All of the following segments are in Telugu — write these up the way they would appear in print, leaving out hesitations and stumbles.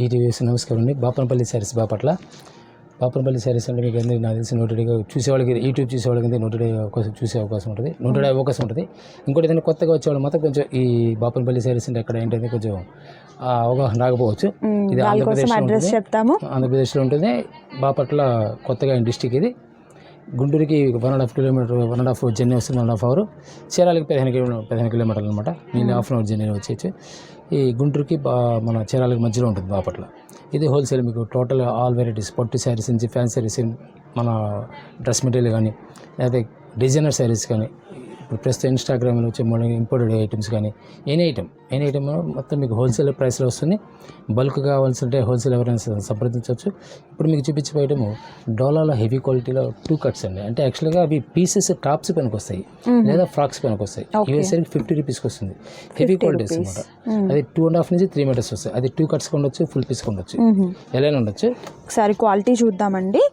ఈటీవీఎస్ నమస్కారం అండి. బాపనపల్లి శారీస్ బాపనపల్లి శారీస్ అంటే మీకు అందరికీ నాకు తెలిసి నోటెడ్గా చూసేవాళ్ళకి యూట్యూబ్ చూసేవాళ్ళకి నోటెడ్గా చూసే అవకాశం ఉంటుంది, నోటెడ్ అవకాశం ఉంటుంది. ఇంకోటి ఏదైనా కొత్తగా వచ్చేవాళ్ళు మాత్రం కొంచెం ఈ బాపనపల్లి శారీస్ అంటే ఎక్కడ ఏంటంటే కొంచెం అవగాహన రాకపోవచ్చు. ఇది ఆంధ్రప్రదేశ్లో ఉంటుంది. బాపట్ల కొత్తగా డిస్టిక్ ఇది. గుంటూరుకి 1.5 కిలోమీటర్ 1.5 జర్నీ వస్తుంది, 1.5 అవర్. చీరాలకి 15 కిలోమీటర్లు అనమాట. నేను హాఫ్ అన్ అవర్ జర్నీ వచ్చేయచ్చు. ఈ గుంటూరుకి మన చీరాలకి మధ్యలో ఉంటుంది బాపట్ల. ఇది హోల్సేల్, మీకు టోటల్ ఆల్ వెరైటీస్, పట్టు శారీస్ నుంచి ఫ్యాన్సీ శారీస్, మన డ్రెస్ మెటీరియల్ కానీ, లేకపోతే డిజైనర్ శారీస్ కానీ, ఇప్పుడు ప్రస్తుతం ఇన్స్టాగ్రామ్లో వచ్చే ఇంపోర్టెడ్ ఐటమ్స్ కానీ, ఎనీ ఐటమ్ మొత్తం మీకు హోల్సేల్ ప్రైస్లో వస్తుంది. బల్క్ కావాల్సింటే హోల్సేల్ ఎవరైనా సంప్రదించవచ్చు. ఇప్పుడు మీకు చూపించే ఐటమ్ డోలాలో హెవీ క్వాలిటీలో 2 కట్స్ అండి. అంటే యాక్చువల్గా అవి పీసెస్ టాప్స్ పనికి వస్తాయి లేదా ఫ్రాక్స్ పనికి వస్తాయి. ఇవేసరికి 50 రూపీస్కి వస్తుంది. హెవీ క్వాలిటీస్ అనమాట. అది 2.5 నుంచి 3 మీటర్స్ వస్తాయి. అది 2 కట్స్ ఉండొచ్చు, ఫుల్ పీస్ ఉండొచ్చు, ఎలా ఉండొచ్చు. ఒకసారి క్వాలిటీ చూద్దామండి.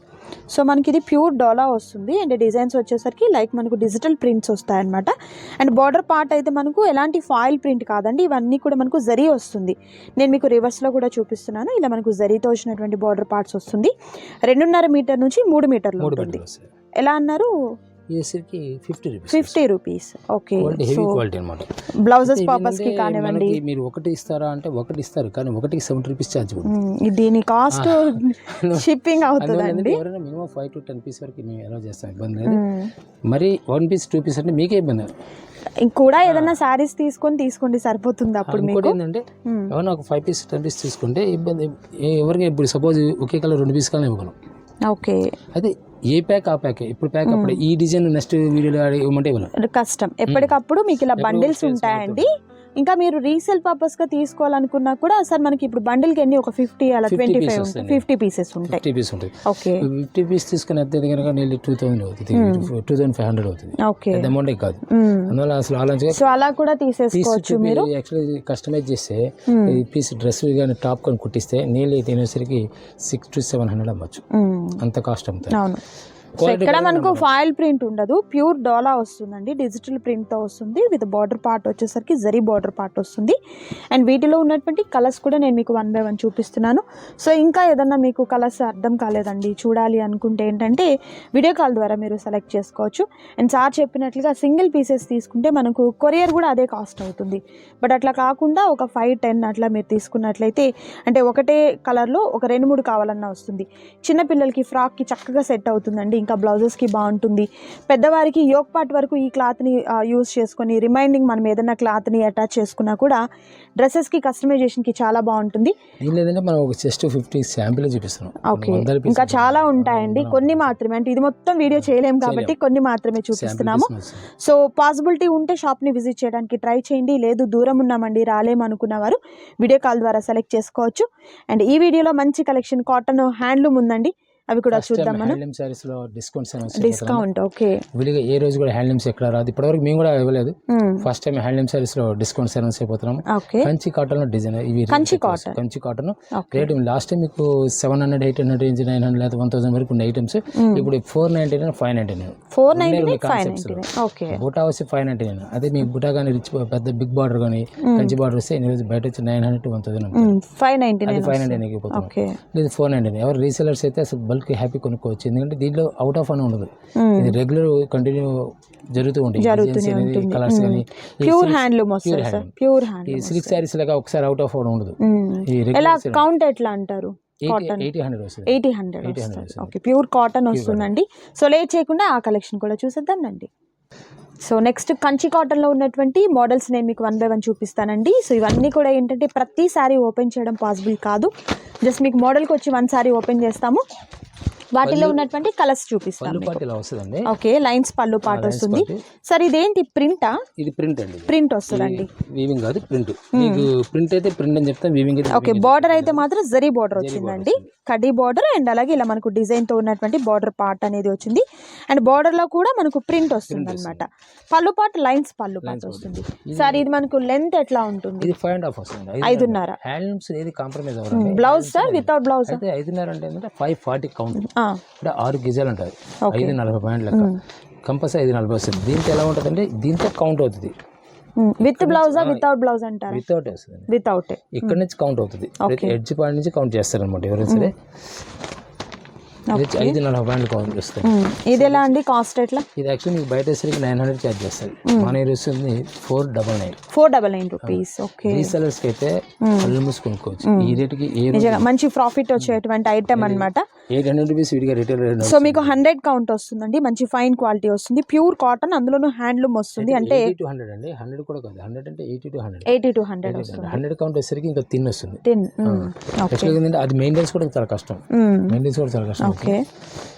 సో మనకి ఇది ప్యూర్ డోలా వస్తుంది అండ్ డిజైన్స్ వచ్చేసరికి లైక్ మనకు డిజిటల్ ప్రింట్స్ వస్తాయన్నమాట. అండ్ బార్డర్ పార్ట్ అయితే మనకు ఎలాంటి ఫాయిల్ ప్రింట్ కాదండి, ఇవన్నీ కూడా మనకు జరీ వస్తుంది. నేను మీకు రివర్స్లో కూడా చూపిస్తున్నాను. ఇలా మనకు జరీతో వచ్చినటువంటి బార్డర్ పార్ట్స్ వస్తుంది. 2.5 మీటర్ నుంచి 3 మీటర్లు ఉంటుంది. ఎలా అన్నారు? 50 రూపీస్. ఓకే, హెవీ క్వాలిటీ అనమాట. బ్లౌజెస్ పర్పస్ కి కానివ్వండి, మీరు ఒకటి ఇస్తారా అంటే ఒకటి ఇస్తారు, కానీ ఒకటికి 70 రూపీస్ ఛార్జ్. దీని కాస్ట్ షిప్పింగ్ అవుతుందండి. ఎవరైనా మినిమం 5 to 10 పీస్ వరకు మేము ఎలా చేస్తాం, ఇబ్బంది లేదు. మరి 1 పీస్ 2 పీస్ అంటే మీకే ఇబ్బంది. కూడా ఏదైనా శారీస్ తీసుకోండి సరిపోతుంది. అప్పుడు మీకు ఏంటంటే ఎవరైనా ఒక 5 పీస్ 10 పీస్ తీసుకుంటే ఇబ్బంది ఎవరికి. ఇప్పుడు సపోజ్ ఒకే కలర్ 2 పీస్ కానీ ఇవ్వగలం. ఓకే, అదే ఏ ప్యాక్ ఆ ప్యాక్. ఇప్పుడు ప్యాక్ అప్పుడు ఈ డిజైన్ నెక్స్ట్ వీడియోలో ఇవ్వమంటే ఇవ్వను, కష్టం. ఎప్పటికప్పుడు మీకు ఇలా బండిల్స్ ఉంటాయండి. ఇంకా మీరు రీసేల్ పర్పస్ గా తీసుకోవాలనుకున్నా కూడా సార్ మనకి ఇప్పుడు బండిల్ కి ఎన్ని ఒక 50 అలా 25 50 పీసెస్ ఉంటాయి. 50 పీస్ ఉంటుంది. ఓకే, 50 పీస్ తీసుకుని అద్దె కనుక 2000 అవుతుంది, 2500 అవుతుంది. ఓకే, పెద్ద అమౌంట్ కాదు. అందువల్ల అసలు ఆలోచన. సో అలా కూడా తీసేసుకోవచ్చు మీరు. యాక్చువల్లీ కస్టమైజ్ చేస్తే ఈ పీస్ డ్రెస్ కానీ టాప్ కానీ కుట్టిస్తే నీళ్ళు తినేసరికి 600 to 700 అమ్మచ్చు. అంత కాస్ట్ అమ్ముతాయి. అవును. సో ఇక్కడ మనకు ఫాయిల్ ప్రింట్ ఉండదు, ప్యూర్ డోలా వస్తుందండి. డిజిటల్ ప్రింట్తో వస్తుంది. విత్ బార్డర్ పార్ట్ వచ్చేసరికి జరీ బార్డర్ పార్ట్ వస్తుంది. అండ్ వీటిలో ఉన్నటువంటి కలర్స్ కూడా నేను మీకు 1 by 1 చూపిస్తున్నాను. సో ఇంకా ఏదన్నా మీకు కలర్స్ అర్థం కాలేదండి, చూడాలి అనుకుంటే ఏంటంటే వీడియో కాల్ ద్వారా మీరు సెలెక్ట్ చేసుకోవచ్చు. అండ్ సార్ చెప్పినట్లుగా సింగిల్ పీసెస్ తీసుకుంటే మనకు కొరియర్ కూడా అదే కాస్ట్ అవుతుంది. బట్ అట్లా కాకుండా ఒక 5-10 అట్లా మీరు తీసుకున్నట్లయితే, అంటే ఒకటే కలర్లో ఒక 2-3 కావాలన్నా వస్తుంది. చిన్నపిల్లలకి ఫ్రాక్కి చక్కగా సెట్ అవుతుందండి. ఇంకా బ్లౌజెస్కి బాగుంటుంది. పెద్దవారికి యోక్ పార్ట్ వరకు ఈ క్లాత్ని యూజ్ చేసుకొని రిమైండింగ్ మనం ఏదైనా క్లాత్ని అటాచ్ చేసుకున్నా కూడా డ్రెస్సెస్కి కస్టమైజేషన్కి చాలా బాగుంటుంది. మనం ఒక జస్ట్ 50 శాంపిల్ చూపిస్తున్నాం. ఓకే, ఇంకా చాలా ఉంటాయండి. కొన్ని మాత్రమే, అంటే ఇది మొత్తం వీడియో చేయలేము కాబట్టి కొన్ని మాత్రమే చూపిస్తున్నాము. సో పాసిబిలిటీ ఉంటే షాప్ని విజిట్ చేయడానికి ట్రై చేయండి. లేదు దూరం ఉన్నామండి రాలేము అనుకున్న వారు వీడియో కాల్ ద్వారా సెలెక్ట్ చేసుకోవచ్చు. అండ్ ఈ వీడియోలో మంచి కలెక్షన్ కాటన్ హ్యాండ్లూమ్ ఉందండి, అవి కూడా చూద్దాం మనం. హ్యాండ్లూమ్ సారీస్ లో డిస్కౌంట్. ఓకే, విడిగా ఏ రోజు కూడా హ్యాండ్లూమ్స్ ఎక్కడ రాదు, ఇప్పటివరకు మేము కూడా ఇవ్వలేదు. ఫస్ట్ టైం హ్యాండ్లూమ్ సారీస్ లో డిస్కౌంట్స్ అనౌన్స్ అయిపోతున్నాము. కంచి కాటన్ లో డిజైన్, ఇవి Kanchi cotton rate last time మీకు 700, 800, 900 లేదా 1000 వరకు ఉండే ఐటమ్స్ ఇప్పుడు 499, 599. ఓకే, బుటా వచ్చి 599. అదే మీ బుటా కానీ రిచ్ పెద్ద బిగ్ బార్డర్ కానీ కంచి బార్డర్ వస్తే ఈరోజు బయట వచ్చి 900 to 1000 599 పోతుంది. లేదు 499. ఎవరు రీసెలర్స్ అయితే అసలు బల్క్ హ్యాపీ కొనుక్కోవచ్చు. ఎందుకంటే దీంట్లో అవుట్ ఆఫ్ అని ఉండదు, ఇది రెగ్యులర్ కంటిన్యూ జరుగుతూ ఉంటుంది. కలర్స్ కానీ ప్యూర్ హ్యాండ్లూమ్, ప్యూర్ ఈ సిల్క్ సారీస్ లాగా ఒకసారి అవుట్ ఆఫ్ ఉండదు. ఎలా కౌంట్ ఎట్లా అంటారు? 800. ఓకే, ప్యూర్ కాటన్ వస్తుందండి. సో లేట్ చేయకుండా ఆ కలెక్షన్ కూడా చూసేద్దాం రండి. సో నెక్స్ట్ కంచి కాటన్లో ఉన్నటువంటి మోడల్స్ నేను మీకు 1 by 1 చూపిస్తానండి. సో ఇవన్నీ కూడా ఏంటంటే ప్రతి సారీ ఓపెన్ చేయడం పాసిబుల్ కాదు, జస్ట్ మీకు మోడల్కి వచ్చి 1 సారీ ఓపెన్ చేస్తాము. వాటిలో ఉన్నటువంటి కలర్స్ చూపిస్తాను. ఓకే, లైన్స్ పళ్ళు పాటు వస్తుంది. సార్ ఇదేంటి ప్రింటా? ఇది ప్రింట్ అండి. ప్రింట్ వస్తుందండి, వీవింగ్ కాదు ప్రింట్. మీకు ప్రింట్ అయితే ప్రింట్ అని చెప్తాను, వీవింగ్ అయితే. ఓకే, బార్డర్ అయితే మాత్రం జరీ బార్డర్ వచ్చిందండి, కడ్డీ బార్డర్. అండ్ అలాగే ఇలా మనకు డిజైన్ తో ఉన్నటువంటి బార్డర్ పార్ట్ అనేది వచ్చింది. అండ్ బార్డర్ లో కూడా మనకు ప్రింట్ వస్తుంది అనమాట. పళ్ళు పాటు లైన్స్ పళ్ళు పాటు వస్తుంది. సార్ ఇది మనకు లెంత్ ఎట్లా ఉంటుంది? ఇది 5.5 వస్తుంది, 5.5. హ్యాండ్లూమ్స్ ఏది కాంప్రమైజ్ అవ్వదు. బ్లౌజ్ సార్ వితౌట్ బ్లౌజ్ అయితే 5.5 అంటే 540 కౌంట్. అంటే 6 గజాలు ఉంటుంది. 540 పాయింట్ లెక్క కంపల్సరీ 540 వస్తుంది. దీంతో ఎలా ఉంటుంది అంటే దీంతో కౌంట్ అవుతుంది. విత్ బ్లౌజా వితౌట్ బ్లౌజ్ అంటారా? వితౌట్ వస్తుంది, వితౌట్. ఇక్కడ నుంచి కౌంట్ అవుతుంది, ఎడ్జ్ పాయింట్ నుంచి కౌంట్ చేస్తారు అనమాట ఎవరైనా సరే. 5.5 బ్యాండ్ కౌంట్ వస్తుంది. ఇది ఎలా అండి కాస్ట్ ఎట్లా? ఇది యాక్చువల్లీ మీకు బయట సరికి 900 ఛార్జ్ చేస్తుంది, మన ఏరియా వస్తుంది 499. 499 రూపీస్. ఓకే, రీసెలర్స్ కి అయితే కళ్ళు మూసుకొనుకోవచ్చు. ఈ రేటుకి మంచి ప్రాఫిట్ వచ్చేటువంటి ఐటమ్ అనమాట. 800 రూపీస్ విడిగా రిటైల్ రేట్. సో మీకు 100 కౌంట్ వస్తుందండి, మంచి ఫైన్ క్వాలిటీ వస్తుంది, ప్యూర్ కాటన్, అందులోనూ హ్యాండ్లూమ్ వస్తుంది. అంటే 80 to 100 అండి, 100 కూడా కాదు, 100 అంటే 80 to 100. 80 to 100 వస్తుంది. 100 కౌంట్ వచ్చేసరికి ఇంకా తిన్ వస్తుంది. ఓకే, అది మెయింటెనెన్స్ కూడా చాలా కష్టం, మెయింటెనెన్స్ కూడా చాలా కష్టం. ఓకే,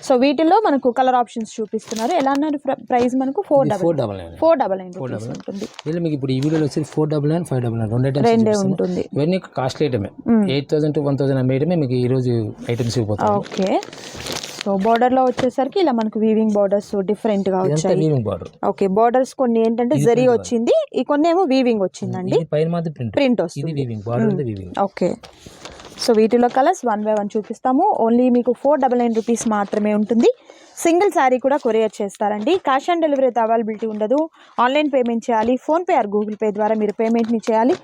సో వీటిలో మనకు కలర్ ఆప్షన్స్ చూపిస్తున్నారు. ఎలా అన్నారు ప్రైస్? మనకు 499 రూపీస్ ఉంటుంది. ఇలా మీకు ఇప్పుడు ఈ వీడియోలో వచ్చేది 499, 599 రెండే ఉంటుంది. ఇవన్నీ కాస్ట్లీ ఐటమే, 8,000 to 1,000 ఐటమే మీకు ఈ రోజు ఐటమ్స్ ఇవ్వబోతాయి. ఓకే, సో బోర్డర్ లో వచ్చేసరికి ఇలా మనకు వీవింగ్ బోర్డర్స్ డిఫరెంట్ గా వచ్చాయి. Weaving border. ఓకే, బోర్డర్స్ కొన్ని ఏంటంటే జరీ వచ్చింది, ఈ కొన్ని ఏమో వీవింగ్ వచ్చిందండి. పైన మాత్రం ప్రింట్ ఇది వస్తుంది. Weaving border, weaving. Okay, so వీటిలో కలర్స్ 1 by 1 చూపిస్తాము. ఓన్లీ మీకు 499 రూపీస్ మాత్రమే ఉంటుంది. సింగిల్ శారీ కూడా కొరియర్ చేస్తారండి. క్యాష్ ఆన్ డెలివరీ అయితే అవైలబిలిటీ ఉండదు. ఆన్లైన్ పేమెంట్ చేయాలి, ఫోన్పే ఆర్ గూగుల్ పే ద్వారా మీరు పేమెంట్ని చేయాలి.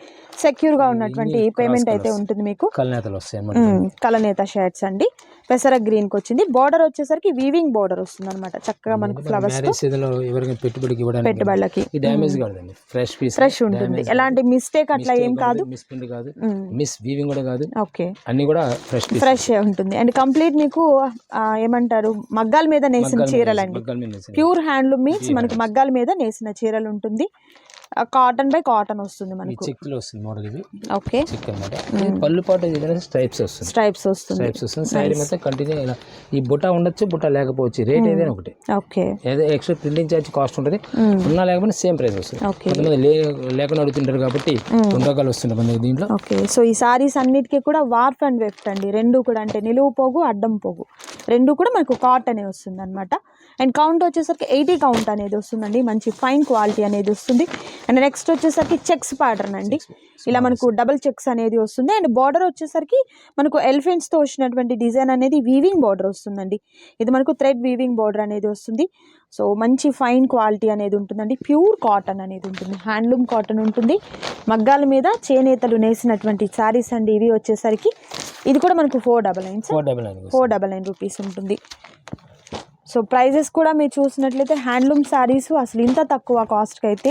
సెక్యూర్గా ఉన్నటువంటి పేమెంట్ అయితే ఉంటుంది మీకు. కలనేతలు వస్తాయి, కలనేత షర్ట్స్ అండి. పెసర గ్రీన్కి వచ్చింది. బార్డర్ వచ్చేసరికి వీవింగ్ బార్డర్ వస్తుంది అనమాట, చక్కగా మనకు ఫ్లవర్స్ పెట్టుబడులకి ఫ్రెష్ ఉంటుంది. ఎలాంటి మిస్టేక్ అట్లా ఏం కాదు, మిస్ వీవింగ్ కూడా కాదు. ఓకే, అన్ని కూడా ఫ్రెష్ ఉంటుంది. అండ్ కంప్లీట్ మీకు ఏమంటారు మగ్గాల మీద నేసిన చీరలు అండి. ప్యూర్ హ్యాండ్లూమ్ మీన్స్ మనకు మగ్గాల మీద నేసిన చీరలు ఉంటుంది. కాటన్ బై కాటన్ వస్తుంది మనకు. చెక్లు వస్తుంది మోడల్ ఇది. ఓకే, చెక్ అన్నమాట. పళ్ళు పాటు స్ట్రైప్స్ వస్తుంది. స్ట్రైప్స్ వస్తుంది. సారీ మొత్తం కంటిన్యూ. ఈ బుట్ట ఉండొచ్చు, బుట్ట లేకపోవచ్చు, రేట్ ఏదైనా ఒకటి. ఓకే, ఏదో ఎక్స్ట్రా ప్రింటింగ్ ఛార్జ్ కాస్ట్ ఉంటుంది, ఉన్నా లేకపోతే సేమ్ ప్రైస్ వస్తుంది. కొంతమంది లేకుండా అడుగుతుంటారు కాబట్టి 2 రకాలు వస్తుంది మనకి దీంట్లో. ఓకే, సో ఈ సారీస్ అన్నిటికీ కూడా వార్ప్ అండ్ వెఫ్ట్ అండి, రెండు కూడా. అంటే నిలువు పోగు, అడ్డం పోగు రెండు కూడా మనకు కాటన్ వస్తుంది అనమాట. అండ్ కౌంట్ వచ్చేసరికి 80 కౌంట్ అనేది వస్తుందండి, మంచి ఫైన్ క్వాలిటీ అనేది వస్తుంది. అండ్ నెక్స్ట్ వచ్చేసరికి చెక్స్ ప్యాటర్న్ అండి, ఇలా మనకు డబుల్ చెక్స్ అనేది వస్తుంది. అండ్ బార్డర్ వచ్చేసరికి మనకు ఎలిఫెంట్స్తో వచ్చినటువంటి డిజైన్ అనేది వీవింగ్ బార్డర్ వస్తుందండి. ఇది మనకు థ్రెడ్ వీవింగ్ బార్డర్ అనేది వస్తుంది. సో మంచి ఫైన్ క్వాలిటీ అనేది ఉంటుందండి, ప్యూర్ కాటన్ అనేది ఉంటుంది, హ్యాండ్లూమ్ కాటన్ ఉంటుంది. మగ్గాల మీద చేనేతలు నేసినటువంటి శారీస్ అండి ఇవి వచ్చేసరికి. ఇది కూడా మనకు 499 రూపీస్ ఉంటుంది. సో ప్రైజెస్ కూడా మీరు చూసినట్లయితే హ్యాండ్లూమ్ శారీస్ అసలు ఇంత తక్కువ కాస్ట్కి అయితే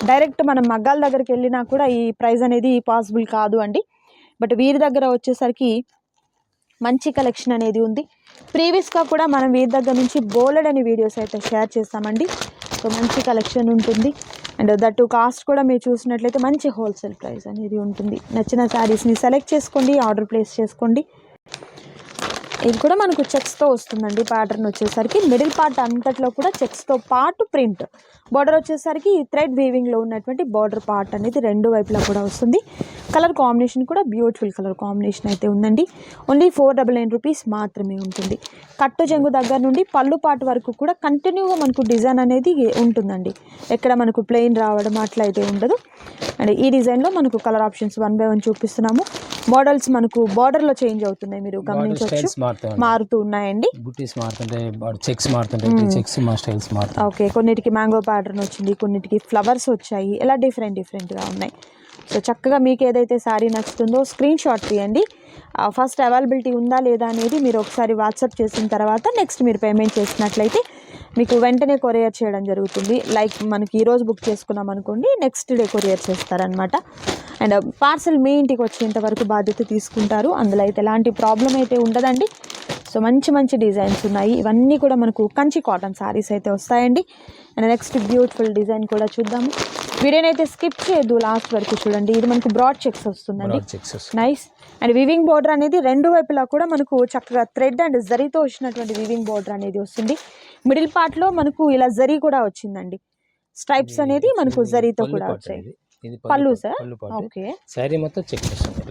డైరెక్ట్ మనం మగ్గాల దగ్గరికి వెళ్ళినా కూడా ఈ ప్రైస్ అనేది పాసిబుల్ కాదు అండి. బట్ వీరి దగ్గర వచ్చేసరికి మంచి కలెక్షన్ అనేది ఉంది. ప్రీవియస్గా కూడా మనం వీరి దగ్గర నుంచి బోలెడని వీడియోస్ అయితే షేర్ చేస్తామండి. సో మంచి కలెక్షన్ ఉంటుంది. అండ్ దట్టు కాస్ట్ కూడా మీరు చూసినట్లయితే మంచి హోల్సేల్ ప్రైస్ అనేది ఉంటుంది. నచ్చిన శారీస్ని సెలెక్ట్ చేసుకోండి, ఆర్డర్ ప్లేస్ చేసుకోండి. ఇది కూడా మనకు చెక్స్తో వస్తుందండి. ప్యాటర్న్ వచ్చేసరికి మిడిల్ పార్ట్ అంతట్లో కూడా చెక్స్తో పాటు ప్రింట్. బార్డర్ వచ్చేసరికి థ్రెడ్ వీవింగ్లో ఉన్నటువంటి బార్డర్ పార్ట్ అనేది రెండు వైపులా కూడా వస్తుంది. కలర్ కాంబినేషన్ కూడా బ్యూటిఫుల్ కలర్ కాంబినేషన్ అయితే ఉందండి. ఓన్లీ 499 రూపీస్ మాత్రమే ఉంటుంది. కట్టు చెంగు దగ్గర నుండి పళ్ళు పాటు వరకు కూడా కంటిన్యూగా మనకు డిజైన్ అనేది ఉంటుందండి. ఎక్కడ మనకు ప్లెయిన్ రావడం అట్లా అయితే ఉండదు. అండ్ ఈ డిజైన్లో మనకు కలర్ ఆప్షన్స్ 1 by 1 చూపిస్తున్నాము. మోడల్స్ మనకు బార్డర్లో చేంజ్ అవుతున్నాయి, మీరు గమనించవచ్చు, మారుతూ ఉన్నాయండి. ఓకే, కొన్నిటికి మ్యాంగో ప్యాటర్న్ వచ్చింది, కొన్నిటికి ఫ్లవర్స్ వచ్చాయి, ఇలా డిఫరెంట్గా ఉన్నాయి. సో చక్కగా మీకు ఏదైతే శారీ నచ్చుతుందో స్క్రీన్ షాట్ తీయండి. ఫస్ట్ అవైలబిలిటీ ఉందా లేదా అనేది మీరు ఒకసారి వాట్సాప్ చేసిన తర్వాత నెక్స్ట్ మీరు పేమెంట్ చేసినట్లయితే మీకు వెంటనే కొరియర్ చేయడం జరుగుతుంది. లైక్ మనకి ఈరోజు బుక్ చేసుకున్నాం అనుకోండి, నెక్స్ట్ డే కొరియర్ చేస్తారనమాట. అండ్ పార్సల్ మీ ఇంటికి వచ్చేంత వరకు బాధ్యత తీసుకుంటారు. అందులో అయితే ఎలాంటి ప్రాబ్లం అయితే ఉండదండి. సో మంచి డిజైన్స్ ఉన్నాయి. ఇవన్నీ కూడా మనకు కంచి కాటన్ శారీస్ అయితే వస్తాయండి. అండ్ నెక్స్ట్ బ్యూటిఫుల్ డిజైన్ కూడా చూద్దాము. వీడియోనైతే స్కిప్ చేయొద్దు, లాస్ట్ వరకు చూడండి. ఇది మనకు బ్రాడ్ చెక్స్ వస్తుందండి, నైస్. అండ్ వివింగ్ బార్డర్ అనేది రెండు వైపులా కూడా మనకు చక్కగా థ్రెడ్ అండ్ జరీతో వచ్చినటువంటి వివింగ్ బార్డర్ అనేది వస్తుంది. మిడిల్ పార్ట్లో మనకు ఇలా జరీ కూడా వచ్చిందండి. స్ట్రైప్స్ అనేది మనకు జరీతో కూడా వచ్చాయి. పళ్ళు సార్, ఓకే, సారీ మొత్తం చెక్ వస్తుంది,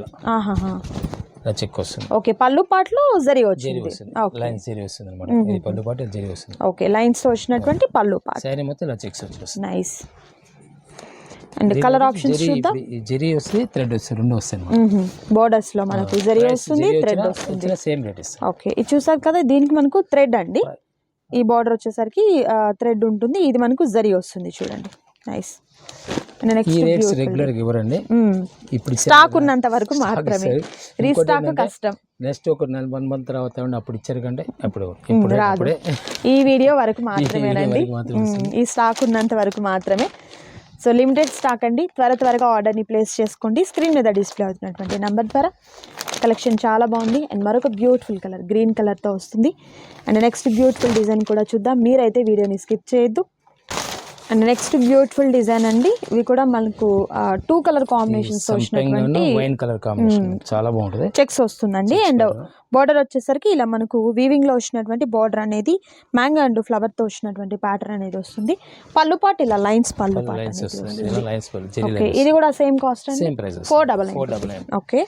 చెక్ వస్తుంది. ఓకే, పళ్ళు పాటలో జరీ వచ్చింది, లైన్స్ జరీ వస్తుంది అన్నమాట. ఇది పళ్ళు పాట జరీ వస్తుంది. ఓకే, లైన్స్ తో వచ్చినటువంటి పళ్ళు పాట, సారీ మొత్తం ఇలా చెక్స్ వచ్చేస్తుంది, నైస్. అండ్ కలర్ ఆప్షన్స్ చూద్దాం. జరీ వస్తుంది, థ్రెడ్ వస్తుంది, రెండు వస్తాయి. బోర్డర్స్ లో మనకు జరీ వస్తుంది, థ్రెడ్ వస్తుంది, సేమ్ రేట్. ఓకే, ఇది చూసారు కదా, దీనికి మనకు థ్రెడ్ అండి. ఈ బార్డర్ వచ్చేసరికి థ్రెడ్ ఉంటుంది, ఇది మనకు జరీ వస్తుంది చూడండి, నైస్. ఈ రేట్స్ రెగ్యులర్ గా ఇవ్వరండి. ఇప్పుడు స్టాక్ ఉన్నంత వరకు మాత్రమే, రీస్టాక్ కష్టం. నెక్స్ట్ ఒక 1 మంత్ తర్వాత అప్పుడు ఇచ్చారు కంటే ఇప్పుడు రాదు. ఈ వీడియో వరకు మాత్రమేనండి, ఈ స్టాక్ ఉన్నంత వరకు మాత్రమే. సో లిమిటెడ్ స్టాక్ అండి, త్వరగా ఆర్డర్ని ప్లేస్ చేసుకోండి. స్క్రీన్ మీద డిస్ప్లే అవుతున్నటువంటి నెంబర్ ద్వారా. కలెక్షన్ చాలా బాగుంది అండ్ మరొక బ్యూటిఫుల్ కలర్ గ్రీన్ కలర్తో వస్తుంది. అండ్ నెక్స్ట్ బ్యూటిఫుల్ డిజైన్ కూడా చూద్దాం, మీరైతే వీడియోని స్కిప్ చేయొద్దు. అండ్ నెక్స్ట్ బ్యూటిఫుల్ డిజైన్ అండి, ఇవి కూడా మనకు 2 కలర్ కాంబినేషన్స్ వచ్చినటువంటి వైన్ కలర్ కాంబినేషన్ చాలా బాగుంటుంది, చెక్స్ వస్తుందండి. అండ్ బార్డర్ వచ్చేసరికి ఇలా మనకు వీవింగ్ లో వచ్చినటువంటి బార్డర్ అనేది మ్యాంగో అండ్ ఫ్లవర్ తో వచ్చినటువంటి ప్యాటర్న్ అనేది వస్తుంది. పళ్ళు పాటు ఇలా లైన్స్ పళ్ళు పాటు. ఓకే, ఇది కూడా సేమ్ కాస్ట్ అండి, 499. ఓకే,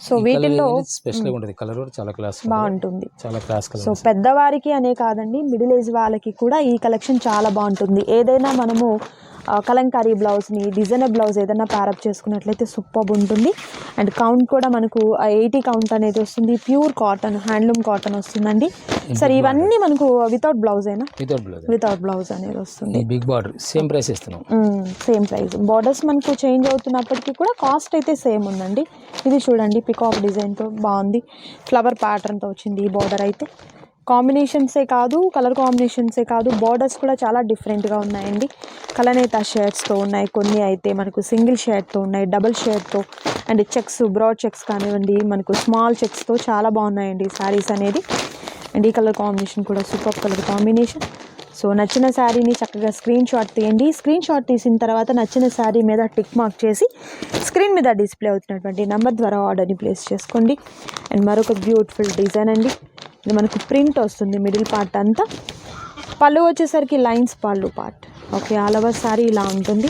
సో వీటిల్లో స్పెషల్ గా ఉంటుంది, కలర్ కూడా చాలా క్లాస్ బాగుంటుంది, చాలా క్లాస్ కలర్. సో పెద్దవారికి అనే కాదండి, మిడిల్ ఏజ్ వాళ్ళకి కూడా ఈ కలెక్షన్ చాలా బాగుంటుంది. ఏదైనా మనము కలంకారీ బ్లౌజ్ని డిజైనర్ బ్లౌజ్ ఏదైనా ప్యారప్ చేసుకున్నట్లయితే సూపర్ ఉంటుంది. అండ్ కౌంట్ కూడా మనకు 80 కౌంట్ అనేది వస్తుంది. ప్యూర్ కాటన్, హ్యాండ్లూమ్ కాటన్ వస్తుందండి. సరే ఇవన్నీ మనకు వితౌట్ బ్లౌజ్ అయినా, వితౌట్ బ్లౌజ్ అనేది వస్తుంది. బిగ్ బార్డర్ సేమ్ ప్రైస్ ఇస్తున్నాం, సేమ్ ప్రైస్. బార్డర్స్ మనకు చేంజ్ అవుతున్నప్పటికీ కూడా కాస్ట్ అయితే సేమ్ ఉందండి. ఇది చూడండి, పికాక్ డిజైన్తో బాగుంది, ఫ్లవర్ ప్యాటర్న్తో వచ్చింది ఈ బార్డర్ అయితే. కాంబినేషన్సే కాదు, కలర్ కాంబినేషన్సే కాదు, బార్డర్స్ కూడా చాలా డిఫరెంట్గా ఉన్నాయండి. కలనేత షేడ్స్తో ఉన్నాయి, కొన్ని అయితే మనకు సింగిల్ షేడ్తో ఉన్నాయి, డబుల్ షేడ్తో, అండ్ చెక్స్, బ్రాడ్ చెక్స్ కానివ్వండి, మనకు స్మాల్ చెక్స్తో చాలా బాగున్నాయండి శారీస్ అనేది. అండ్ ఈ కలర్ కాంబినేషన్ కూడా సూపర్ కలర్ కాంబినేషన్. సో నచ్చిన శారీని చక్కగా స్క్రీన్ షాట్ తీయండి. స్క్రీన్ షాట్ తీసిన తర్వాత నచ్చిన శారీ మీద టిక్ మార్క్ చేసి స్క్రీన్ మీద డిస్ప్లే అవుతున్నటువంటి నెంబర్ ద్వారా ఆర్డర్ని ప్లేస్ చేసుకోండి. అండ్ మరొక బ్యూటిఫుల్ డిజైన్ అండి, ఇది మనకు ప్రింట్ వస్తుంది మిడిల్ పార్ట్ అంతా. పళ్ళు వచ్చేసరికి లైన్స్ పళ్ళు part. Okay, all over sari ఇలా ఉంటుంది.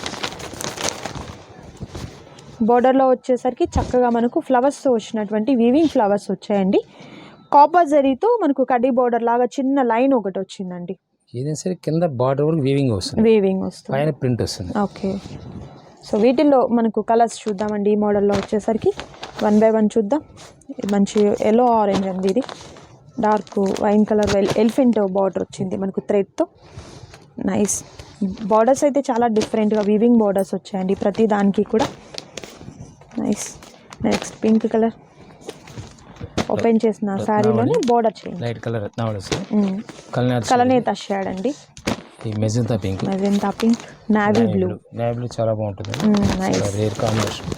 బోర్డర్లో వచ్చేసరికి చక్కగా మనకు ఫ్లవర్స్తో వచ్చినటువంటి వీవింగ్ ఫ్లవర్స్ వచ్చాయండి. కాపర్ జరీతో మనకు కడ్డీ బోర్డర్ లాగా చిన్న లైన్ ఒకటి వచ్చిందండి. ఏదైనా సరే కింద బార్డర్ వరకు వీవింగ్ వస్తుంది, పైన ప్రింట్ వస్తుంది. ఓకే, సో వీటిల్లో మనకు కలర్స్ చూద్దామండి. ఈ మోడల్లో వచ్చేసరికి 1 by 1 చూద్దాం. మంచి ఎల్లో ఆరెంజ్ అండి, ఇది dark wine colour elephant border వచ్చింది మనకు థ్రెడ్తో. నైస్ బార్డర్స్ అయితే చాలా డిఫరెంట్గా వీవింగ్ బార్డర్స్ వచ్చాయండి ప్రతి దానికి కూడా. Nice. Next pink colour open చేసిన శారీలోని బోర్డర్ చేయండి, లైట్ కలర్ కలనేత షేడ్ అండి, మెజంతా పింక్, నావీ బ్లూ చాలా బాగుంటుంది. రేర్ కాంబినేషన్,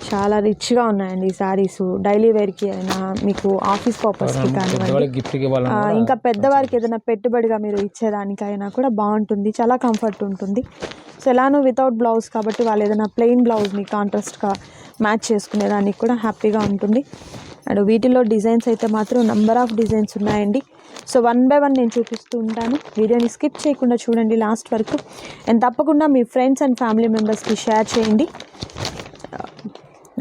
చాలా రిచ్గా ఉన్నాయండి ఈ శారీస్. డైలీ వేర్కి అయినా, మీకు ఆఫీస్ పర్పస్కి కానివ్వండి, ఇంకా పెద్దవారికి ఏదైనా పెట్టుబడిగా మీరు ఇచ్చేదానికైనా కూడా బాగుంటుంది, చాలా కంఫర్ట్ ఉంటుంది. సో ఎలానో వితౌట్ బ్లౌజ్ కాబట్టి వాళ్ళు ఏదైనా ప్లెయిన్ బ్లౌజ్ని కాంట్రాస్ట్గా మ్యాచ్ చేసుకునేదానికి కూడా హ్యాపీగా ఉంటుంది. అండ్ వీటిలో డిజైన్స్ అయితే మాత్రం నెంబర్ ఆఫ్ డిజైన్స్ ఉన్నాయండి. సో 1 by 1 నేను చూపిస్తూ ఉంటాను, వీడియోని స్కిప్ చేయకుండా చూడండి లాస్ట్ వరకు. అండ్ తప్పకుండా మీ ఫ్రెండ్స్ అండ్ ఫ్యామిలీ మెంబర్స్కి షేర్ చేయండి.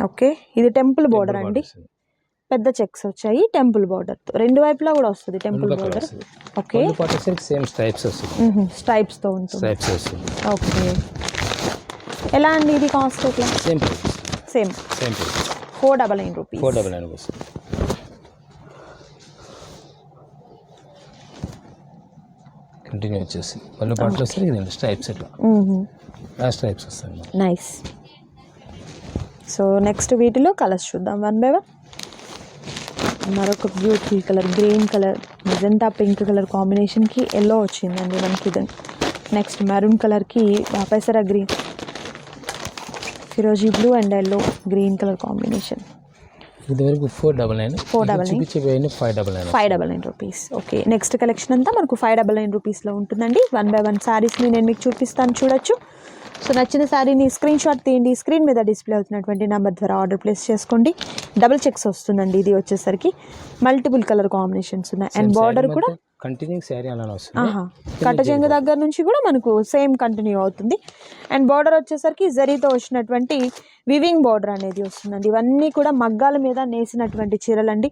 ఓకే, ఇది టెంపుల్ బోర్డర్ అండి, పెద్ద చెక్స్ వచ్చాయి టెంపుల్ బోర్డర్తో, రెండు వైపులా కూడా వస్తుంది temple border. Okay, same stripes వస్తుంది, స్ట్రైప్స్తో ఉంటుంది. ఓకే, ఎలా అండి ఇది కాస్ట్? ఎట్లా? Same 499 rupees. 499 వస్తుంది. కంటిన్యూ వచ్చేసి పళ్ళు పాటలు వస్తాయి, స్ట్రైప్స్ ఇట్లా స్ట్రైప్స్ వస్తాయి. నైస్. సో నెక్స్ట్ వీటిలో కలర్స్ చూద్దాం 1 by 1. మరొక beautiful colour green colour, magenta pink colour కాంబినేషన్కి ఎల్లో వచ్చిందండి మనకి. ఇది నెక్స్ట్ మెరూన్ కలర్కి పెసర గ్రీన్, ఫిరోజీ blue and yellow green colour combination. ఇదివరకు 499, 599 రూపీస్. ఓకే, నెక్స్ట్ కలెక్షన్ అంతా మనకు 599 రూపీస్లో ఉంటుందండి. 1 by 1 శారీస్ని నేను మీకు చూపిస్తాను, చూడొచ్చు. సో నచ్చిన శారీని స్క్రీన్ షాట్ తీయండి, స్క్రీన్ మీద డిస్ప్లే అవుతున్నటువంటి నెంబర్ ద్వారా ఆర్డర్ ప్లేస్ చేసుకోండి. డబుల్ చెక్స్ వస్తుందండి, ఇది వచ్చేసరికి మల్టిపుల్ కలర్ కాంబినేషన్స్ ఉన్నాయి. అండ్ బార్డర్ కూడా కంటిన్యూ శారీ అలానే వస్తుంది, కట్టజంగ దగ్గర నుంచి కూడా మనకు సేమ్ కంటిన్యూ అవుతుంది. అండ్ బార్డర్ వచ్చేసరికి జరీతో వచ్చినటువంటి వివింగ్ బార్డర్ అనేది వస్తుందండి. ఇవన్నీ కూడా మగ్గాల మీద నేసినటువంటి చీరలండి.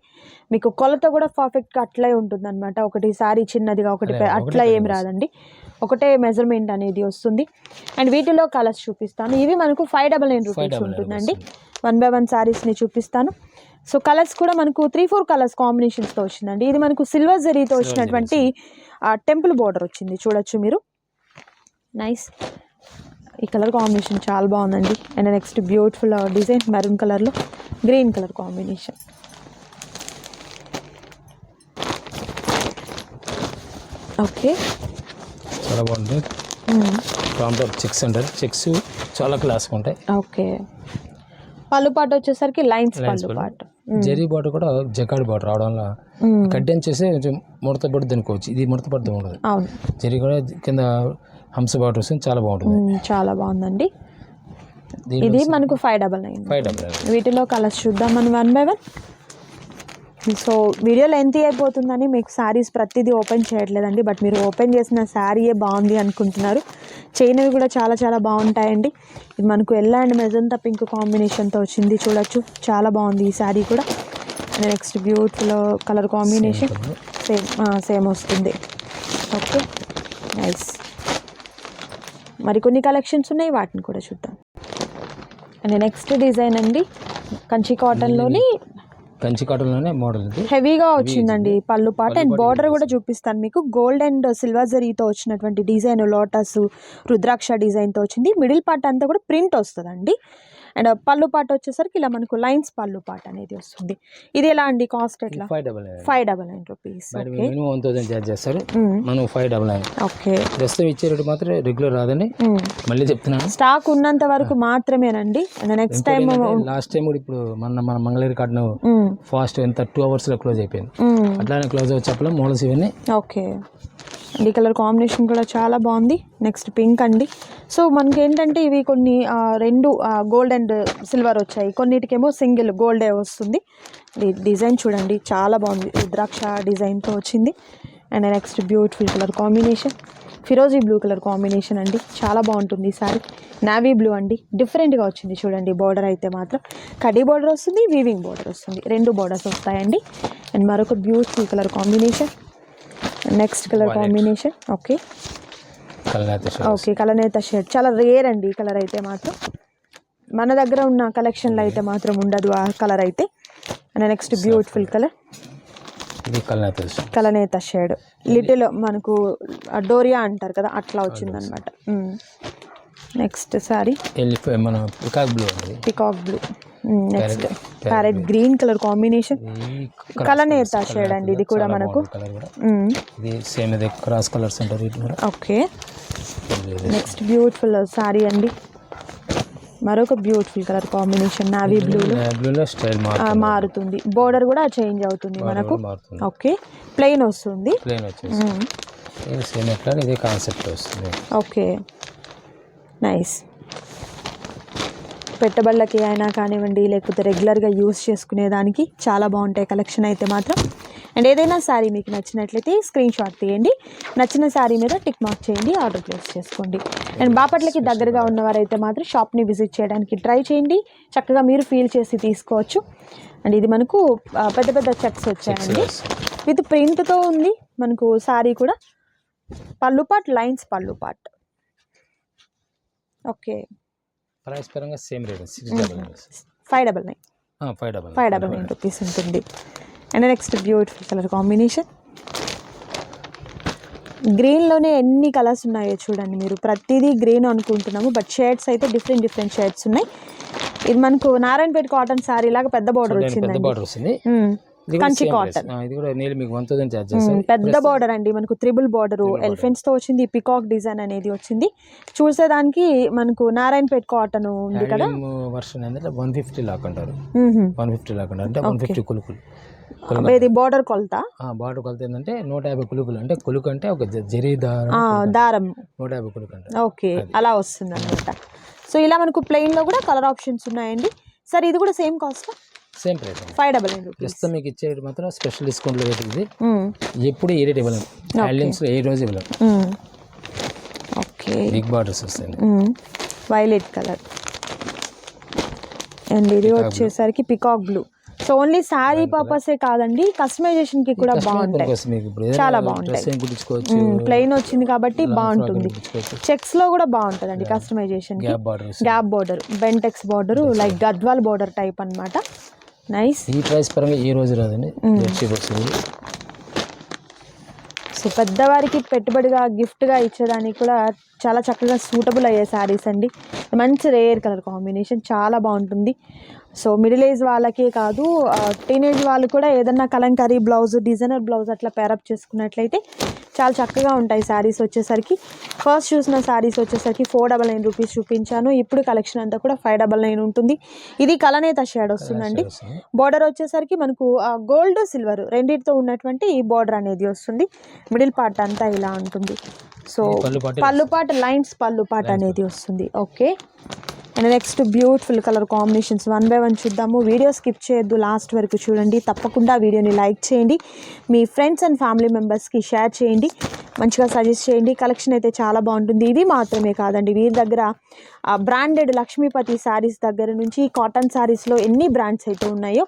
మీకు కొలత కూడా పర్ఫెక్ట్గా అట్లే ఉంటుంది అనమాట. ఒకటి శారీ చిన్నదిగా, ఒకటి అట్లా ఏం రాదండి, ఒకటే మెజర్మెంట్ అనేది వస్తుంది. అండ్ వీటిలో కలర్స్ చూపిస్తాను, ఇవి మనకు 599 రూపీస్ ఉంటుందండి. 1 by 1 శారీస్ని చూపిస్తాను. సో కలర్స్ కూడా మనకు 3-4 కలర్స్ కాంబినేషన్స్తో వచ్చిందండి. ఇది మనకు సిల్వర్ జరీతో వచ్చినటువంటి టెంపుల్ బోర్డర్ వచ్చింది, చూడొచ్చు మీరు. నైస్. ఈ కలర్ కాంబినేషన్ చాలా బాగుందండి. And next beautiful design maroon కలర్లో గ్రీన్ కలర్ కాంబినేషన్. ఓకే, చాలా బాగుంటుంది. కాంటాక్ట్ చెక్స్ అంటారు, చెక్స్ చాలా క్లాస్గా ఉంటాయి. ఓకే, పళ్ళు పాటు వచ్చేసరికి లైన్స్ పళ్ళు పాటు. జరీ బార్డర్ కూడా జకాడ్ బార్డర్ రావడం వల్ల కడ్డెన్ చేసి కొంచెం ముడత పడి దనుకోవచ్చు. ఇది ముడత పడుతూ ఉండదు. అవును, జరీ కూడా కింద హంస బార్డర్ వస్తుంది, చాలా బాగుంటుంది. చాలా బాగుందండి. ఇది మనకు 599. 599. వీటిలో కలర్స్ చూద్దాం మనం 1 by 1. సో వీడియో లెంతీ అయిపోతుందని మీకు శారీస్ ప్రతిదీ ఓపెన్ చేయట్లేదండి. బట్ మీరు ఓపెన్ చేసిన శారీయే బాగుంది అనుకుంటున్నారు. చైనవి కూడా చాలా చాలా బాగుంటాయండి. ఇది మనకు ఎల్లో అండ్ మెజంతా పింక్ కాంబినేషన్తో వచ్చింది, చూడొచ్చు. చాలా బాగుంది ఈ శారీ కూడా. Next beautiful colour combination same వస్తుంది. Okay, nice. మరికొన్ని కలెక్షన్స్ ఉన్నాయి, వాటిని కూడా చూద్దాం. అండ్ నెక్స్ట్ డిజైన్ అండి, కంచి కాటన్లోని మోడల్ ఇది హెవీగా వచ్చిందండి పళ్ళు పాట. అండ్ బార్డర్ కూడా చూపిస్తాను మీకు. గోల్డ్ అండ్ సిల్వర్ జరీతో వచ్చినటువంటి డిజైన్, లోటస్ రుద్రాక్ష డిజైన్తో వచ్చింది. మిడిల్ పార్ట్ అంతా కూడా ప్రింట్ వస్తుందండి. అండ్ పళ్ళు పాట వచ్చేసరికి ఇలా మనకు లైన్స్ పళ్ళు పాట అనేది వస్తుంది. ఇది ఎలా అండి, కాస్ట్ ఎట్లా? 599 రూపీస్. మినిమం 1000 చార్జ్ చేస్తారు, మనం 599. ఓకే, ప్రస్తుతం ఇచ్చే రేటు మాత్రం రెగ్యులర్ రాదండి, మళ్ళీ చెప్తున్నాను. స్టాక్ ఉన్నంత వరకు మాత్రమేనండి. నెక్స్ట్ టైం లాస్ట్ టైం కూడా ఇప్పుడు మన మంగళగిరి కాటన్ ఫాస్ట్ ఎంత 2 hours లో క్లోజ్ అయిపోయింది. అట్లానే క్లోజ్ అవ్వ చెప్పలేం మోడల్స్ ఇవన్నీ. ఓకే, ఈ కలర్ కాంబినేషన్ కూడా చాలా బాగుంది. నెక్స్ట్ పింక్ అండి. సో మనకి ఏంటంటే ఇవి కొన్ని 2 గోల్డ్ అండ్ సిల్వర్ వచ్చాయి, కొన్నిటికేమో సింగిల్ గోల్డే వస్తుంది. డిజైన్ చూడండి చాలా బాగుంది, రుద్రాక్ష డిజైన్తో వచ్చింది. And next beautiful colour combination, ఫిరోజీ బ్లూ కలర్ కాంబినేషన్ అండి, చాలా బాగుంటుంది ఈ సారీ. నావీ బ్లూ అండి, డిఫరెంట్గా వచ్చింది చూడండి. బార్డర్ అయితే మాత్రం కడీ బార్డర్ వస్తుంది, వీవింగ్ బార్డర్ వస్తుంది, 2 బార్డర్స్ వస్తాయండి. అండ్ మరొక beautiful colour combination, next colour combination. Okay, కలనేత షేడ్ చాలా రేర్ అండి ఈ కలర్ అయితే మాత్రం. మన దగ్గర ఉన్న కలెక్షన్లో అయితే మాత్రం ఉండదు ఆ కలర్ అయితే. అండ్ నెక్స్ట్ బ్యూటిఫుల్ కలర్ కలనేత షేడ్, లిటిల్ మనకు డోరియా అంటారు కదా, అట్లా వచ్చిందనమాట. నెక్స్ట్ సారీ మన peacock blue. Next parrot green colour combination, కలనేత షేడ్ అండి ఇది కూడా మనకు. క్రాస్ కలర్స్ అంటారు. ఓకే, నెక్స్ట్ బ్యూటిఫుల్ సారీ అండి, మరొక బ్యూటిఫుల్ కలర్ కాంబినేషన్ నావీ బ్లూలో స్టైల్ మారుతుంది. బోర్డర్ కూడా చేంజ్ అవుతుంది మనకు. ఓకే, ప్లెయిన్ వస్తుంది. ఇదే కాన్సెప్ట్ వస్తుంది. Okay, nice. పెట్టుబడులకి అయినా కానివ్వండి, లేకపోతే రెగ్యులర్గా యూస్ చేసుకునేదానికి చాలా బాగుంటాయి కలెక్షన్ అయితే మాత్రం. అండ్ ఏదైనా శారీ మీకు నచ్చినట్లయితే స్క్రీన్ షాట్ తీయండి, నచ్చిన శారీ మీద టిక్ మార్క్ చేయండి, ఆర్డర్ ప్లేస్ చేసుకోండి. అండ్ బాపట్లకి దగ్గరగా ఉన్నవారైతే మాత్రం షాప్ని విజిట్ చేయడానికి ట్రై చేయండి, చక్కగా మీరు ఫీల్ చేసి తీసుకోవచ్చు. అండ్ ఇది మనకు పెద్ద పెద్ద చెక్స్ వచ్చాయండి, విత్ ప్రింట్తో ఉంది మనకు శారీ కూడా. పళ్ళు పాట్ లైన్స్ పళ్ళు పాట్. ఓకే, ప్రైస్ పరంగా సేమ్ రేట్ 599 రూపీస్ ఉంటుంది. And next beautiful colour combination, గ్రీన్లోనే ఎన్ని కలర్స్ ఉన్నాయో చూడండి మీరు. ప్రతిదీ గ్రీన్ అనుకుంటున్నాము, బట్ షేడ్స్ అయితే డిఫరెంట్ షేడ్స్ ఉన్నాయి. ఇది మనకు నారాయణపేట కాటన్ శారీ లాగా పెద్ద బార్డర్ వచ్చింది, కంచి కాటన్. పెద్ద బార్డర్ అండి మనకు, త్రిబుల్ బార్డర్ ఎలిఫెంట్స్ తో వచ్చింది. పికాక్ డిజైన్ అనేది వచ్చింది. చూసేదానికి మనకు నారాయణపేట కాటన్ ఉంది కదా, 150 లాక్ అంటారు. 150 లాక్ అంటే 150 కులుకులు. ఇది బార్డర్ కొలత. బార్డర్ కొలత ఏంటంటే 150 కులుకులు. అంటే కులుకు అంటే ఒక జరీ దారం 150 కులుకు అంటే. ఓకే, అలా వస్తుంది అనమాట. సో ఇలా మనకు ప్లెయిన్ లో కూడా కలర్ ఆప్షన్స్ ఉన్నాయండి. సార్ ఇది కూడా same cost? Same price, 599 rupees. ప్రస్తుతం మీకు ఇచ్చే రేట్ మాత్రం స్పెషల్ డిస్కౌంట్ రేట్ ఇది. ఎప్పుడు ఏ రేట్ ఇవ్వలేము, హ్యాండ్లూమ్స్లో ఏ రోజు ఇవ్వలేము. ఓకే, బిగ్ బార్డర్స్ వస్తాయి. Violet colour. అండ్ ఇది వచ్చేసరికి peacock blue. So only sari పర్పసే కాదండి, కస్టమైజేషన్ కి కూడా బాగుంటాయి, చాలా బాగుంటాయి. ప్లెయిన్ వచ్చింది కాబట్టి బాగుంటుంది. చెక్స్ లో కూడా బాగుంటుందండి కస్టమైజేషన్ కి. Gap border, Bentex border, like Gadwal border type అన్నమాట. నైస్. ఈ ప్రైస్ పరంగా ఈ రోజు రాదండి, సో పెద్దవారికి పెట్టుబడిగా గిఫ్ట్గా ఇచ్చేదానికి కూడా చాలా చక్కగా సూటబుల్ అయ్యే శారీస్ అండి. మంచి రేర్ కలర్ కాంబినేషన్ చాలా బాగుంటుంది. సో మిడిల్ ఏజ్ వాళ్ళకే కాదు, టీనేజ్ వాళ్ళు కూడా ఏదన్నా కలంకారీ బ్లౌజ్, డిజైనర్ బ్లౌజ్ అట్లా పేరప్ చేసుకున్నట్లయితే చాలా చక్కగా ఉంటాయి శారీస్ వచ్చేసరికి. ఫస్ట్ చూసిన శారీస్ వచ్చేసరికి 499 రూపీస్ చూపించాను. ఇప్పుడు కలెక్షన్ అంతా కూడా 599 ఉంటుంది. ఇది కలనేత షేడ్ వస్తుందండి. బార్డర్ వచ్చేసరికి మనకు గోల్డ్ సిల్వర్ రెండింటితో ఉన్నటువంటి ఈ బార్డర్ అనేది వస్తుంది. మిడిల్ పార్ట్ అంతా ఇలా ఉంటుంది. సో పళ్ళు పాట లైన్స్ పళ్ళు పాట అనేది వస్తుంది. Okay, and next beautiful colour combinations 1 by 1 చూద్దాము. వీడియో స్కిప్ చేయొద్దు, లాస్ట్ వరకు చూడండి. తప్పకుండా వీడియోని లైక్ చేయండి, మీ ఫ్రెండ్స్ అండ్ ఫ్యామిలీ మెంబర్స్కి షేర్ చేయండి, మంచిగా సజెస్ట్ చేయండి. కలెక్షన్ అయితే చాలా బాగుంటుంది. ఇవి మాత్రమే కాదండి, వీరి దగ్గర బ్రాండెడ్ లక్ష్మీపతి శారీస్ దగ్గర నుంచి కాటన్ శారీస్లో ఎన్ని బ్రాండ్స్ అయితే ఉన్నాయో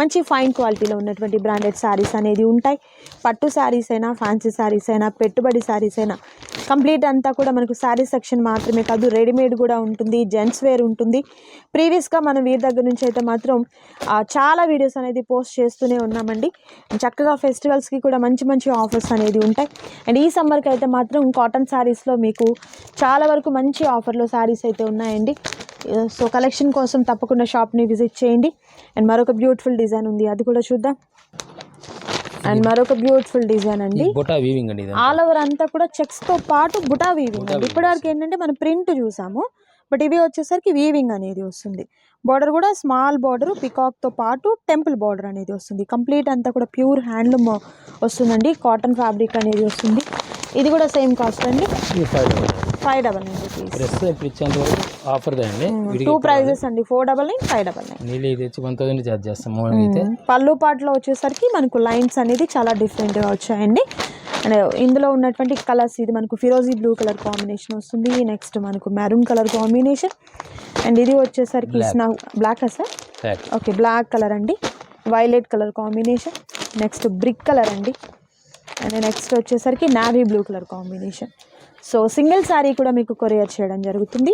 మంచి ఫైన్ క్వాలిటీలో ఉన్నటువంటి బ్రాండెడ్ శారీస్ అనేది ఉంటాయి. పట్టు శారీస్ అయినా, ఫ్యాన్సీ శారీస్ అయినా, పెట్టుబడి శారీస్ అయినా కంప్లీట్ అంతా కూడా మనకు శారీ సెక్షన్ మాత్రమే కాదు, రెడీమేడ్ కూడా ఉంటుంది, జెంట్స్ వేర్ ఉంటుంది. ప్రీవియస్గా మనం వీరి దగ్గర నుంచి అయితే మాత్రం చాలా వీడియోస్ అనేది పోస్ట్ చేస్తూనే ఉన్నామండి. చక్కగా ఫెస్టివల్స్కి కూడా మంచి మంచి ఆఫర్స్ అనేది ఉంటాయి. అండ్ ఈ సమ్మర్కి అయితే మాత్రం కాటన్ శారీస్లో మీకు చాలా వరకు మంచి ఆఫర్లో శారీస్ అయితే ఉన్నాయండి. సో కలెక్షన్ కోసం తప్పకుండా షాప్ని విజిట్ చేయండి. అండ్ మరొక బ్యూటిఫుల్ డిజైన్ ఉంది, అది కూడా చూద్దాం. అండ్ మరొక బ్యూటిఫుల్ డిజైన్ అండి, బుటా వీవింగ్ అండి. ఆల్ ఓవర్ అంతా కూడా చెక్స్తో పాటు బుటా వీవింగ్ అండి. ఇప్పటివరకు ఏంటంటే మనం ప్రింట్ చూసాము, బట్ ఇవి వచ్చేసరికి వీవింగ్ అనేది వస్తుంది. బార్డర్ కూడా స్మాల్ బార్డర్, పికాక్తో పాటు టెంపుల్ బార్డర్ అనేది వస్తుంది. కంప్లీట్ అంతా కూడా ప్యూర్ హ్యాండ్లూమ్ వస్తుందండి, కాటన్ ఫ్యాబ్రిక్ అనేది వస్తుంది. ఇది కూడా సేమ్ కాస్ట్ అండి, 599 రూపీస్. ఆఫర్ అండి, 2 ప్రైజెస్ అండి, 499, 599. నీళ్ళు తెచ్చి 1000 చార్జ్ చేస్తాము. అయితే పళ్ళు పాటలో వచ్చేసరికి మనకు లైన్స్ అనేది చాలా డిఫరెంట్గా వచ్చాయండి. అండ్ ఇందులో ఉన్నటువంటి కలర్స్, ఇది మనకు ఫిరోజీ బ్లూ కలర్ కాంబినేషన్ వస్తుంది. నెక్స్ట్ మనకు మెరూన్ కలర్ కాంబినేషన్, అండ్ ఇది వచ్చేసరికి black sir, okay black colour అండి, violet colour combination, next brick colour అండి, అండ్ నెక్స్ట్ వచ్చేసరికి navy blue colour combination. So single sari కూడా మీకు కొరియర్ చేయడం జరుగుతుంది.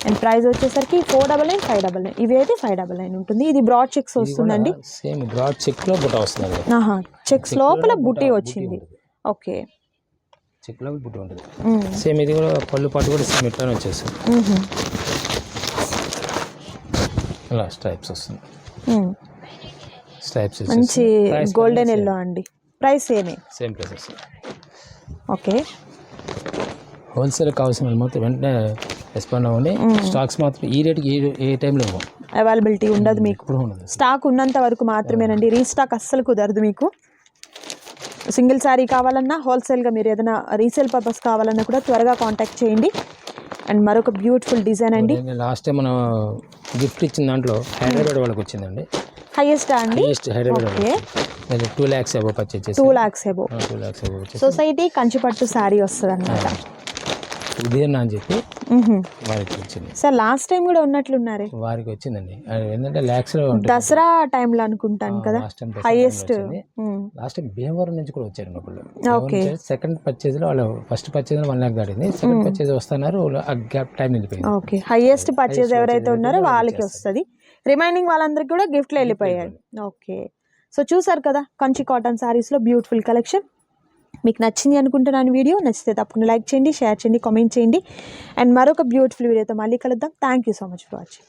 అండ్ ప్రైస్ వచ్చేసరికి 499, 599. ఇవి అయితే 599 ఉంటుంది. ఇది బ్రాడ్ చెక్స్ వస్తుందండి, సేమ్ బ్రాడ్ చెక్ లో బుట్ట వస్తుంది. చెక్స్ లోపల బుట్టి వచ్చింది. ఓకే, చెక్ లో బుట్ట ఉంటుంది. సేమ్ ఇది కూడా పళ్ళు పాటు కూడా సేమ్ ఇట్లానే వచ్చేస్తుంది. అలా స్ట్రైప్స్ వస్తుంది, స్ట్రైప్స్ మంచి గోల్డెన్ ఎల్లో అండి. ప్రైస్ సేమ్ ప్రైస్ వస్తుంది. ఓకే, హోల్సేల్ కావాల్సిన వాళ్ళు మాత్రం వెంటనే రెస్పాండ్ అవ్వండి. స్టాక్స్ మాత్రం ఈ రేట్కి ఏ టైంలో అవైలబిలిటీ ఉండదు మీకు, స్టాక్ ఉన్నంత వరకు మాత్రమేనండి. రీస్టాక్ అస్సలు కుదరదు మీకు. సింగిల్ శారీ కావాలన్నా, హోల్సేల్గా మీరు ఏదైనా రీసేల్ పర్పస్ కావాలన్నా కూడా త్వరగా కాంటాక్ట్ చేయండి. అండ్ మరొక బ్యూటిఫుల్ డిజైన్ అండి, లాస్ట్ టైం మనం గిఫ్ట్ ఇచ్చిన దాంట్లో హైదరాబాద్ వాళ్ళకి వచ్చిందండి, హైయెస్ట్ అండి, హైదరాబాద్ 2 lakhs అబౌవ్ పర్చేజ్ చేసి 2 lakhs అబౌవ్ సొసైటీ కంచిపట్టు శారీ వస్తుంది అన్నమాట. ఉదయం అని చెప్పి వారికి వచ్చింది సార్. లాస్ట్ టైం కూడా ఉన్నట్లున్నారే, వారికి వచ్చిందండి. ఏంటంటే ల్యాక్స్ లో దసరా టైంలో అనుకుంటాను కదా హైయెస్ట్. లాస్ట్ టైం భీమవరం నుంచి కూడా వచ్చారు ఒకళ్ళు. సెకండ్ పర్చేజ్ లో వాళ్ళు ఫస్ట్ పర్చేజ్ లో 1 lakh దాటింది, సెకండ్ పర్చేజ్ వస్తున్నారు, ఆ గ్యాప్ టైం వెళ్ళిపోయింది. ఓకే, హైయెస్ట్ పర్చేజ్ ఎవరైతే ఉన్నారో వాళ్ళకి వస్తుంది, రిమైనింగ్ వాళ్ళందరికీ కూడా గిఫ్ట్లు వెళ్ళిపోయాయి. ఓకే, సో చూసారు కదా కంచి కాటన్ శారీస్లో బ్యూటిఫుల్ కలెక్షన్. మీకు నచ్చింది అనుకుంటున్నాను. వీడియో నచ్చితే తప్పకుండా లైక్ చేయండి, షేర్ చేయండి, కామెంట్ చేయండి. అండ్ మరొక బ్యూటిఫుల్ వీడియోతో మళ్ళీ కలుద్దాం. Thank you so much for watching.